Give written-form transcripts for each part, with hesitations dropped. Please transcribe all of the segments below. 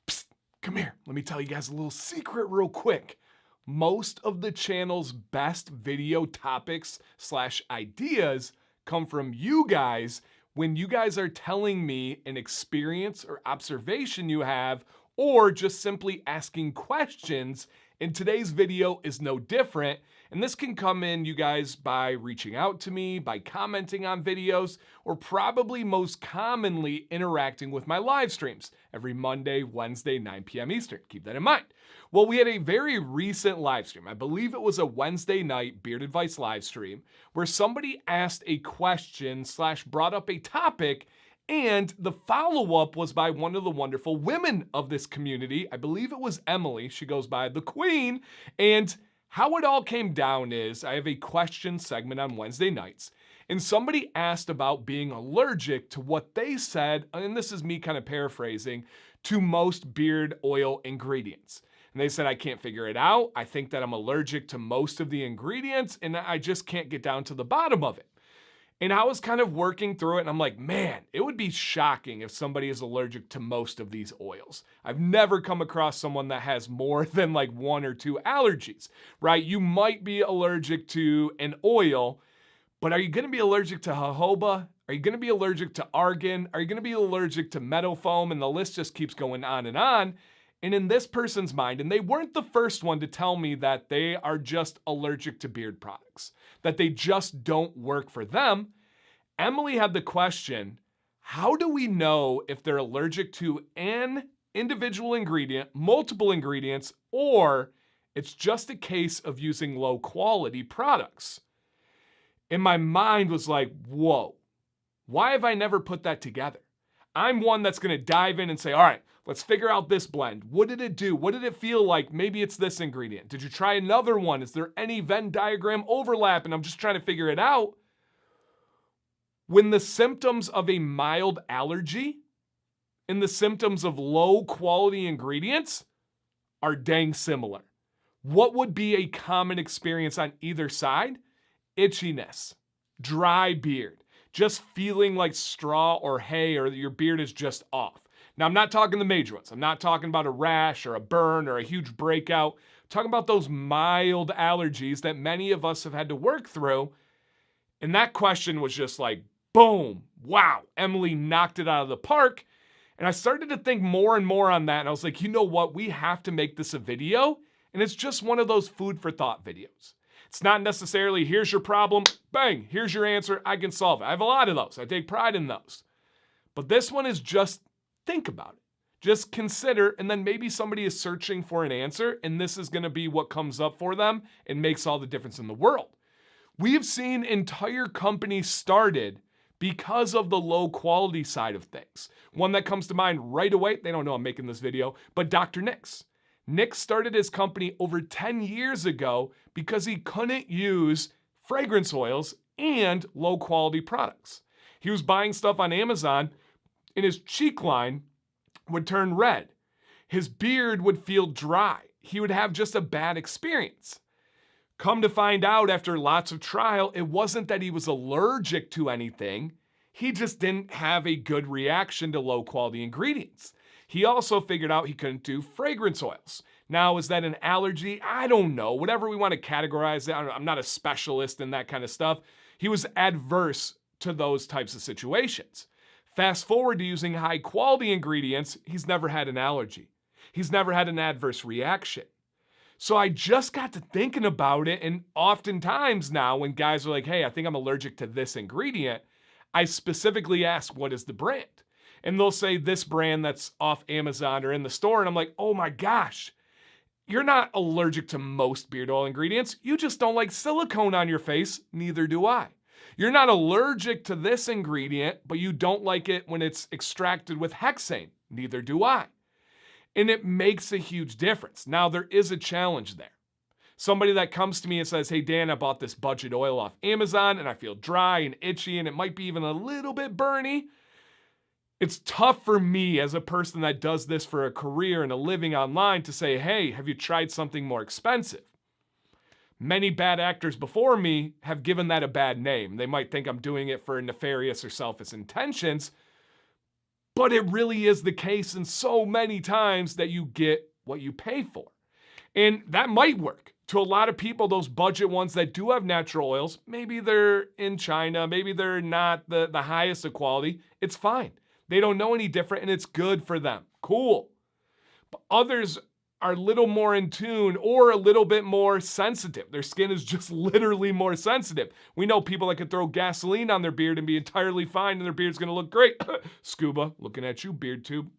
Psst, come here. Let me tell you guys a little secret real quick. Most of the channel's best video topics / ideas come from you guys when you guys are telling me an experience or observation you have, or just simply asking questions. And today's video is no different. And this can come in, you guys, by reaching out to me, by commenting on videos, or probably most commonly interacting with my live streams every Monday, Wednesday, 9 p.m. Eastern. Keep that in mind. Well, we had a very recent live stream. I believe it was a Wednesday night Beard Advice live stream where somebody asked a question / brought up a topic, and the follow-up was by one of the wonderful women of this community. I believe it was Emily. She goes by the Queen. And how it all came down is I have a question segment on Wednesday nights, and somebody asked about being allergic to what they said, and this is me kind of paraphrasing, to most beard oil ingredients. And they said, I can't figure it out. I think that I'm allergic to most of the ingredients, and I just can't get down to the bottom of it. And I was kind of working through it, and I'm like, man, it would be shocking if somebody is allergic to most of these oils. I've never come across someone that has more than like 1 or 2 allergies, right? You might be allergic to an oil, but are you going to be allergic to jojoba? Are you going to be allergic to argan? Are you going to be allergic to meadow foam? And the list just keeps going on and on. And in this person's mind, and they weren't the first one to tell me that they are just allergic to beard products, that they just don't work for them, Emily had the question, how do we know if they're allergic to an individual ingredient, multiple ingredients, or it's just a case of using low quality products? And my mind was like, whoa, why have I never put that together? I'm one that's going to dive in and say, all right, let's figure out this blend. What did it do? What did it feel like? Maybe it's this ingredient. Did you try another one? Is there any Venn diagram overlap? And I'm just trying to figure it out. When the symptoms of a mild allergy and the symptoms of low quality ingredients are dang similar. What would be a common experience on either side? Itchiness, dry beard, just feeling like straw or hay, or that your beard is just off. Now, I'm not talking the major ones. I'm not talking about a rash or a burn or a huge breakout. I'm talking about those mild allergies that many of us have had to work through. And that question was just like, boom, wow, Emily knocked it out of the park. And I started to think more and more on that. And I was like, you know what? We have to make this a video. And it's just one of those food for thought videos. It's not necessarily, here's your problem, bang, here's your answer, I can solve it. I have a lot of those. I take pride in those. But this one is just think about it. Just consider, and then maybe somebody is searching for an answer, and this is going to be what comes up for them and makes all the difference in the world. We've seen entire companies started because of the low quality side of things. One that comes to mind right away, they don't know I'm making this video, but Dr. Nick's. Nick started his company over 10 years ago because he couldn't use fragrance oils and low quality products. He was buying stuff on Amazon and his cheek line would turn red. His beard would feel dry. He would have just a bad experience. Come to find out after lots of trial, it wasn't that he was allergic to anything. He just didn't have a good reaction to low quality ingredients. He also figured out he couldn't do fragrance oils. Now, is that an allergy? I don't know. Whatever we want to categorize it, I'm not a specialist in that kind of stuff. He was adverse to those types of situations. Fast forward to using high quality ingredients, he's never had an allergy. He's never had an adverse reaction. So I just got to thinking about it, and oftentimes now when guys are like, hey, I think I'm allergic to this ingredient, I specifically ask, what is the brand? And they'll say this brand that's off Amazon or in the store, and I'm like, oh my gosh, you're not allergic to most beard oil ingredients. You just don't like silicone on your face. Neither do I. You're not allergic to this ingredient, but you don't like it when it's extracted with hexane. Neither do I. And it makes a huge difference. Now, there is a challenge there. Somebody that comes to me and says, hey, Dan, I bought this budget oil off Amazon and I feel dry and itchy and it might be even a little bit burny. It's tough for me as a person that does this for a career and a living online to say, hey, have you tried something more expensive? Many bad actors before me have given that a bad name. They might think I'm doing it for nefarious or selfish intentions, but it really is the case in so many times that you get what you pay for. And that might work. To a lot of people, those budget ones that do have natural oils, maybe they're in China, maybe they're not the highest of quality, it's fine. They don't know any different and it's good for them. Cool. But others are a little more in tune or a little bit more sensitive. Their skin is just literally more sensitive. We know people that can throw gasoline on their beard and be entirely fine and their beard's gonna look great. Scuba, looking at you, beard tube.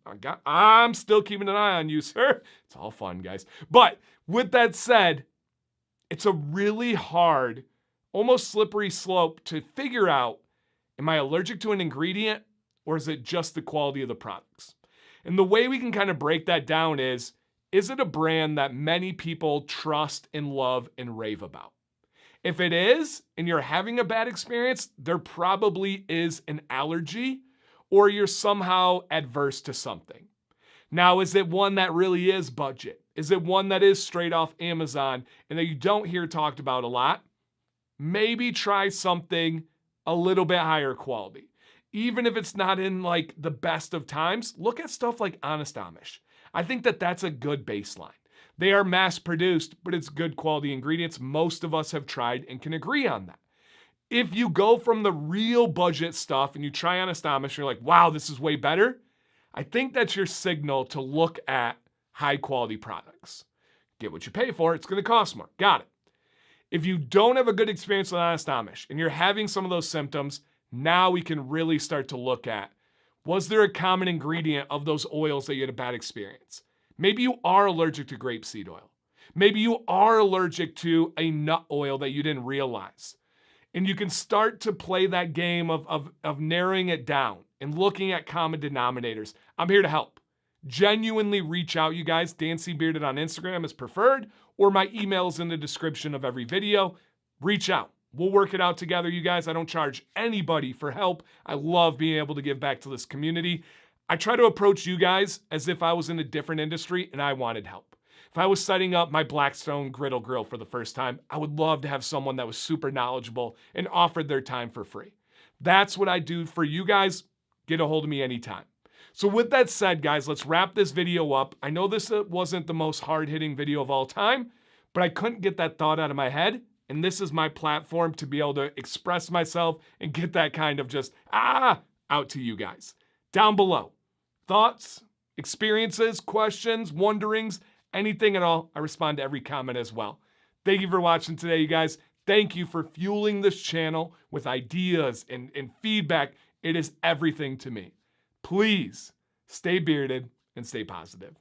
I'm still keeping an eye on you, sir. It's all fun, guys. But with that said, it's a really hard, almost slippery slope to figure out, am I allergic to an ingredient or is it just the quality of the products? And the way we can kind of break that down is it a brand that many people trust and love and rave about? If it is, and you're having a bad experience, there probably is an allergy or you're somehow adverse to something. Now, is it one that really is budget? Is it one that is straight off Amazon and that you don't hear talked about a lot? Maybe try something a little bit higher quality. Even if it's not in like the best of times, look at stuff like Honest Amish. I think that that's a good baseline. They are mass produced, but it's good quality ingredients. Most of us have tried and can agree on that. If you go from the real budget stuff and you try Honest Amish, you're like, wow, this is way better. I think that's your signal to look at high quality products. Get what you pay for, it's gonna cost more. Got it. If you don't have a good experience with Honest Amish and you're having some of those symptoms, now we can really start to look at, was there a common ingredient of those oils that you had a bad experience? Maybe you are allergic to grapeseed oil. Maybe you are allergic to a nut oil that you didn't realize. And you can start to play that game of narrowing it down and looking at common denominators. I'm here to help. Genuinely reach out, you guys. Dan C. Bearded on Instagram is preferred, or my email is in the description of every video. Reach out. We'll work it out together, you guys. I don't charge anybody for help. I love being able to give back to this community. I try to approach you guys as if I was in a different industry and I wanted help. If I was setting up my Blackstone Griddle Grill for the first time, I would love to have someone that was super knowledgeable and offered their time for free. That's what I do for you guys. Get a hold of me anytime. So with that said, guys, let's wrap this video up. I know this wasn't the most hard-hitting video of all time, but I couldn't get that thought out of my head. And this is my platform to be able to express myself and get that kind of just, out to you guys. Down below, thoughts, experiences, questions, wonderings, anything at all. I respond to every comment as well. Thank you for watching today, you guys. Thank you for fueling this channel with ideas and feedback. It is everything to me. Please stay bearded and stay positive.